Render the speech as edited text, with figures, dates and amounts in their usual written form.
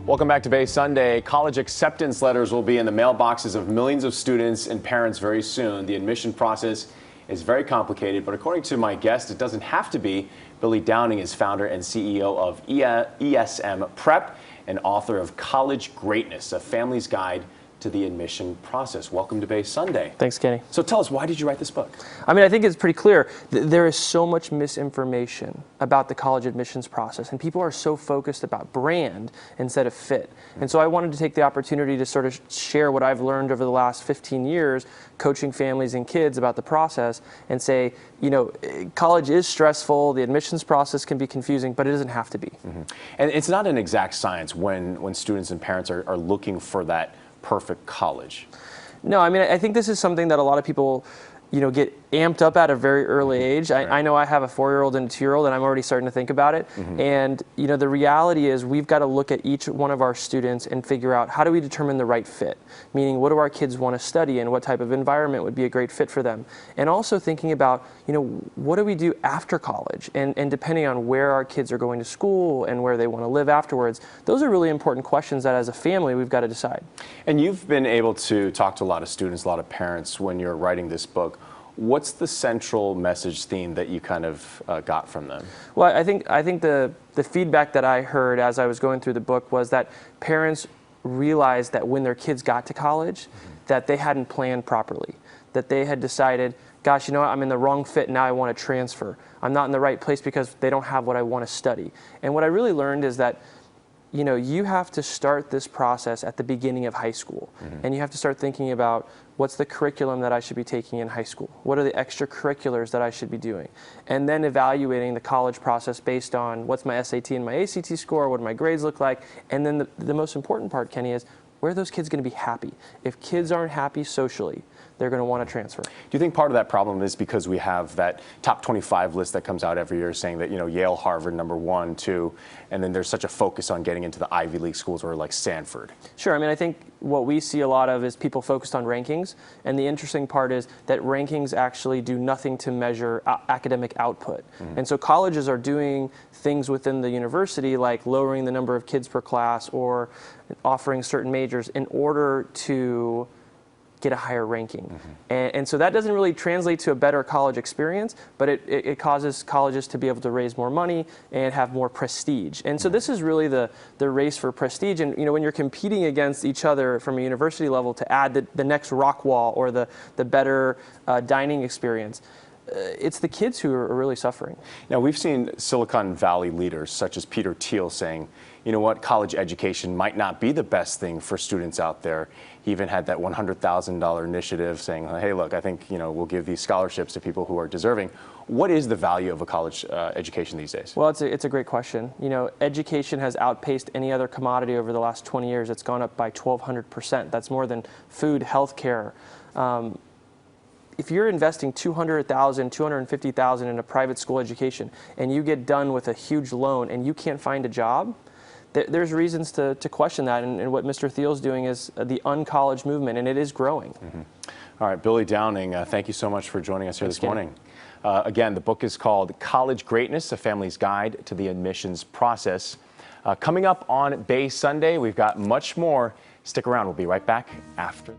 Welcome back to Bay Sunday. College acceptance letters will be in the mailboxes of millions of students and parents very soon. The admission process is very complicated, but according to my guest, it doesn't have to be. Billy Downing is founder and CEO of ESM Prep and author of College Greatness, a family's guide to the admission process. Welcome to Bay Sunday. Thanks, Kenny. So tell us, why did you write this book? I think it's pretty clear. There is so much misinformation about the college admissions process, and people are so focused about brand instead of fit. And so I wanted to take the opportunity to sort of share what I've learned over the last 15 years coaching families and kids about the process and say, you know, college is stressful, the admissions process can be confusing, but it doesn't have to be. And it's not an exact science when students and parents are looking for that perfect college. No, I think this is something that a lot of people, get amped up at a very early age. I know I have a 4-year-old and a 2-year-old, and I'm already starting to think about it. And the reality is we've got to look at each one of our students and figure out, how do we determine the right fit? Meaning, what do our kids want to study and what type of environment would be a great fit for them? And also thinking about, what do we do after college? And depending on where our kids are going to school and where they want to live afterwards, those are really important questions that as a family we've got to decide. And you've been able to talk to a lot of students, a lot of parents when you're writing this book. What's the central message theme that you kind of got from them? Well, I think the feedback that I heard as I was going through the book was that parents realized that when their kids got to college, that they hadn't planned properly, that they had decided, gosh, I'm in the wrong fit, now I want to transfer. I'm not in the right place because they don't have what I want to study. And what I really learned is that you have to start this process at the beginning of high school. And you have to start thinking about, what's the curriculum that I should be taking in high school? What are the extracurriculars that I should be doing? And then evaluating the college process based on what's my SAT and my ACT score, what do my grades look like? And then the most important part, Kenny, is where are those kids going to be happy? If kids aren't happy socially, they're going to want to transfer. Do you think part of that problem is because we have that top 25 list that comes out every year saying that, Yale, Harvard, number 1, 2, and then there's such a focus on getting into the Ivy League schools or like Stanford? Sure. I think what we see a lot of is people focused on rankings. And the interesting part is that rankings actually do nothing to measure academic output. And so colleges are doing things within the university like lowering the number of kids per class or offering certain majors in order to get a higher ranking. And so that doesn't really translate to a better college experience, but it causes colleges to be able to raise more money and have more prestige. And so this is really the race for prestige. And when you're competing against each other from a university level to add the next rock wall or the better dining experience, it's the kids who are really suffering. Now, we've seen Silicon Valley leaders such as Peter Thiel saying, you know what, college education might not be the best thing for students out there. He even had that $100,000 initiative saying, hey, look, I think we'll give these scholarships to people who are deserving. What is the value of a college education these days? Well, it's a great question. Education has outpaced any other commodity over the last 20 years. It's gone up by 1,200%. That's more than food, healthcare. If you're investing $200,000, $250,000 in a private school education and you get done with a huge loan and you can't find a job, there's reasons to question that. And what Mr. Thiel's doing is the uncollege movement, and it is growing. All right, Billy Downing, thank you so much for joining us here this morning. Again, the book is called College Greatness, a family's guide to the admissions process. Coming up on Bay Sunday, we've got much more. Stick around. We'll be right back after.